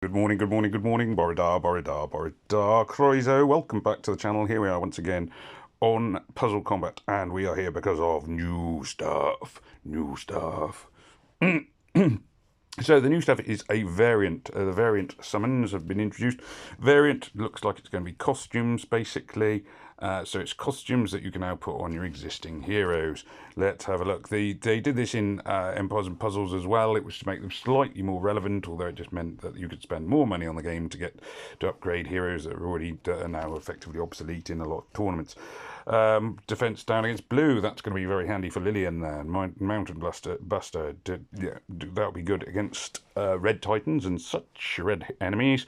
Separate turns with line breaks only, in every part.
Good morning, good morning, good morning. Borida, Borida, Borida. Croizo, welcome back to the channel. Here we are once again on Puzzle Combat, and we are here because of new stuff. New stuff. So the new stuff is a variant. The variant summons have been introduced. Variant looks like it's going to be costumes, basically. So it's costumes that you can now put on your existing heroes. Let's have a look. They did this in Empires and Puzzles as well. It was to make them slightly more relevant, although it just meant that you could spend more money on the game to upgrade heroes that are now effectively obsolete in a lot of tournaments. Defense down against blue. That's going to be very handy for Lillian there. Mountain Buster. That'll be good against red titans and such red enemies.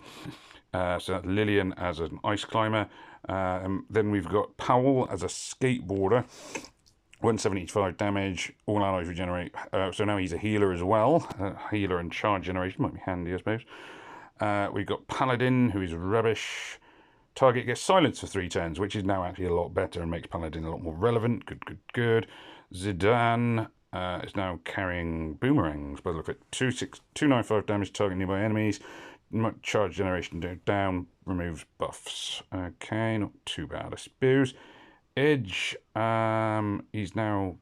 So that's Lillian as an ice climber. Then we've got Powell as a skateboarder. 175 damage. All allies regenerate. So now he's a healer as well. Healer and charge generation might be handy, I suppose. We've got Paladin, who is rubbish. Target gets silenced for 3 turns, which is now actually a lot better and makes Paladin a lot more relevant. Good. Zidane is now carrying boomerangs, by the look at 295 damage, target nearby enemies. Charge generation down, removes buffs. Okay, not too bad, I suppose. Edge, he's now...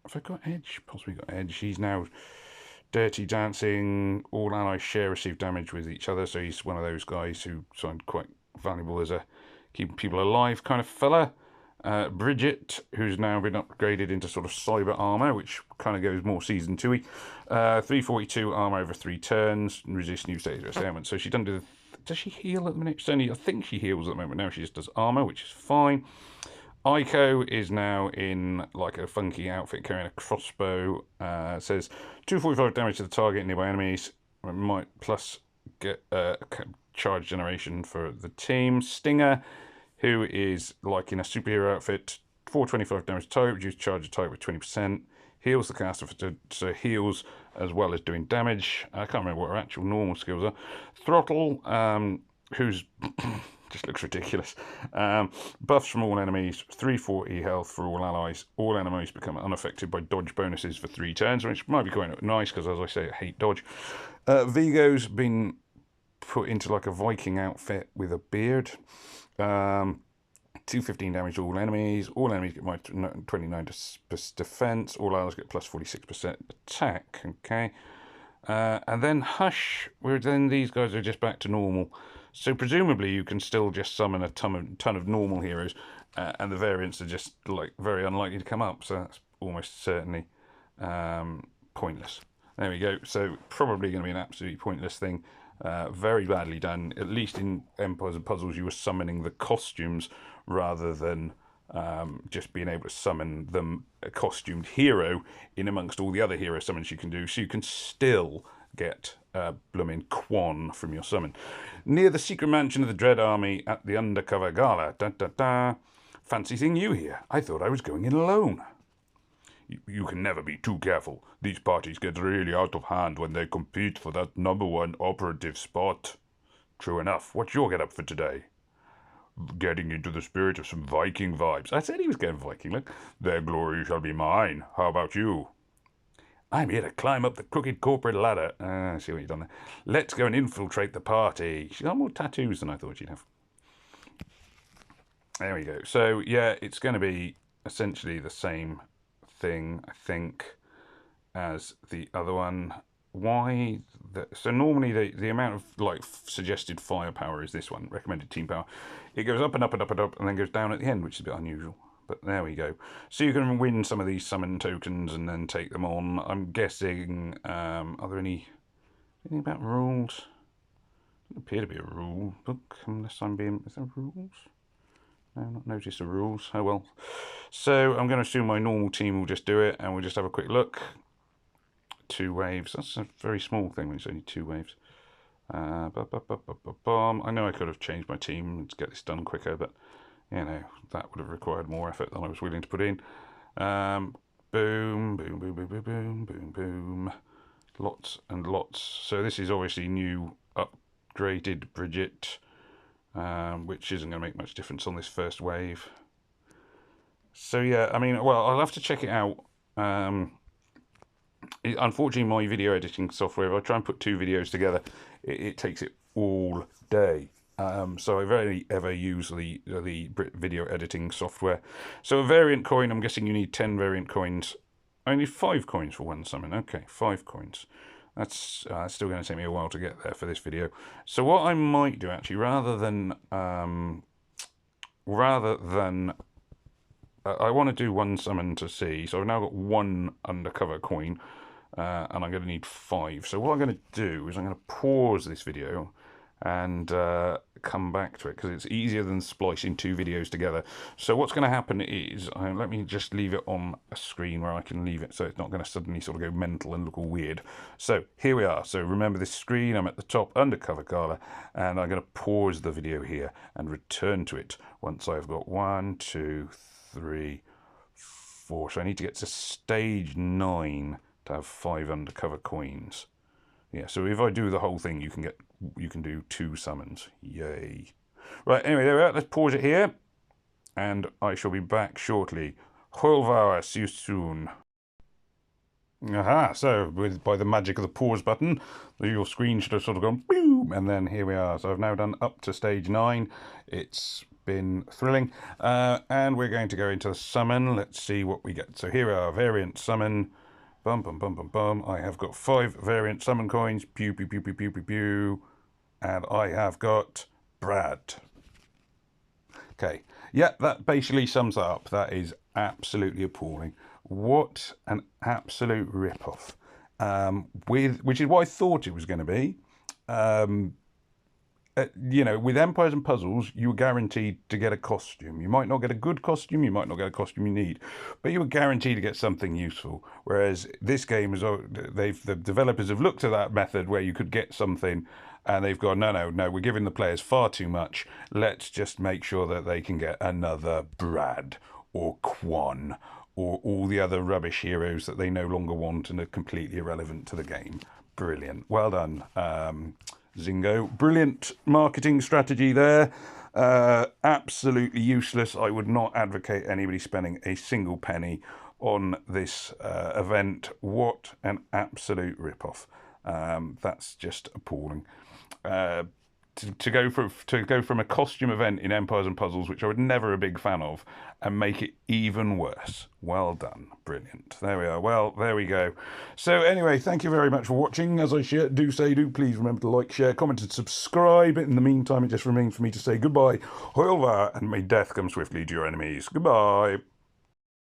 Have I got Edge? Possibly got Edge. He's now Dirty Dancing. All allies share receive damage with each other, so he's one of those guys who sound quite valuable as a keeping people alive kind of fella. Bridget, who's now been upgraded into sort of cyber armor, which kind of goes more season 2-y. 342 armor over 3 turns, resist new stage of assailment. So she doesn't do the... Does she heal at the minute? I think she heals at the moment. Now she just does armor, which is fine. Aiko is now in like a funky outfit carrying a crossbow. It says 245 damage to the target and nearby enemies. Might plus get charge generation for the team. Stinger, who is like in a superhero outfit, 425 damage to target, reduce charge of target with 20%. Heals the caster, so heals as well as doing damage. I can't remember what her actual normal skills are. Throttle, who's just looks ridiculous. Buffs from all enemies, 340 health for all allies. All enemies become unaffected by dodge bonuses for 3 turns, which might be quite nice because, as I say, I hate dodge. Vigo's been put into like a Viking outfit with a beard. 215 damage to all enemies. All enemies get minus 29 defense. All allies get plus 46% attack. Okay. And then Hush, where then these guys are just back to normal. So presumably you can still just summon a ton of normal heroes, and the variants are just like very unlikely to come up. So that's almost certainly pointless. There we go. So probably going to be an absolutely pointless thing. Very badly done. At least in Empires and Puzzles, you were summoning the costumes rather than just being able to summon them a costumed hero in amongst all the other hero summons you can do. So you can still get blooming Quan from your summon. Near the secret mansion of the Dread Army at the Undercover Gala. Fancy seeing you here. I thought I was going in alone. You can never be too careful. These parties get really out of hand when they compete for that #1 operative spot. True enough. What's your get-up for today? Getting into the spirit of some Viking vibes. I said he was getting Viking. Look, their glory shall be mine. How about you? I'm here to climb up the crooked corporate ladder. I see what you've done there. Let's go and infiltrate the party. She's got more tattoos than I thought she'd have. There we go. So, yeah, it's going to be essentially the same thing, I think, as the other one. Why? So normally the amount of like suggested firepower is this one, recommended team power. It goes up and up and up and up and then goes down at the end, which is a bit unusual. But there we go. So you can win some of these summon tokens and then take them on. I'm guessing, are there anything about rules? Doesn't appear to be a rule book, unless I'm being... Is there rules? No, not noticed the rules. Oh well. So I'm going to assume my normal team will just do it, and we'll just have a quick look. 2 waves. That's a very small thing when it's only 2 waves. I know I could have changed my team to get this done quicker, but you know, that would have required more effort than I was willing to put in. Boom, boom, boom, boom, boom, boom, boom, boom. Lots and lots. So this is obviously new upgraded Bridget, which isn't going to make much difference on this first wave. So yeah, I mean, well, I'll have to check it out. Unfortunately, my video editing software, if I try and put 2 videos together, it takes it all day. So I rarely ever use the video editing software. So a variant coin, I'm guessing you need 10 variant coins. I need 5 coins for one summon. Okay, 5 coins. That's still going to take me a while to get there for this video. So what I might do actually, rather than I want to do one summon to see. So I've now got 1 undercover coin, and I'm going to need 5. So what I'm going to do is I'm going to pause this video and come back to it, because it's easier than splicing 2 videos together. So what's going to happen is, let me just leave it on a screen where I can leave it so it's not going to suddenly sort of go mental and look all weird. So here we are. So remember this screen, I'm at the top, undercover gala, and I'm going to pause the video here and return to it once I've got 1, 2, 3, 4. So I need to get to stage 9 to have 5 undercover coins. Yeah, so if I do the whole thing, you can do 2 summons. Yay. Right, anyway, there we are. Let's pause it here, and I shall be back shortly. Holvauer, see you soon. Aha, so by the magic of the pause button, your screen should have sort of gone boom, and then here we are. So I've now done up to stage 9. It's been thrilling, and we're going to go into the summon. Let's see what we get. So here we are, variant summon. Bum, bum, bum, bum, bum. I have got 5 variant summon coins. Pew, pew, pew, pew, pew, pew, pew. And I have got Brad. Okay. Yeah, that basically sums that up. That is absolutely appalling. What an absolute rip-off. Which is what I thought it was going to be. You know, with Empires and Puzzles, you were guaranteed to get a costume. You might not get a good costume, you might not get a costume you need, but you were guaranteed to get something useful. Whereas this game is, the developers have looked at that method where you could get something, and they've gone, no, we're giving the players far too much. Let's just make sure that they can get another Brad or Quan or all the other rubbish heroes that they no longer want and are completely irrelevant to the game. Brilliant. Well done. Zingo. Brilliant marketing strategy there. Absolutely useless. I would not advocate anybody spending a single penny on this event. What an absolute rip-off. That's just appalling. To go from a costume event in Empires and Puzzles, which I was never a big fan of, and make it even worse. Well done. Brilliant. There we are. Well, there we go. So anyway, thank you very much for watching. As I do please remember to like, share, comment and subscribe. In the meantime, it just remains for me to say goodbye, au revoir, and may death come swiftly to your enemies. Goodbye.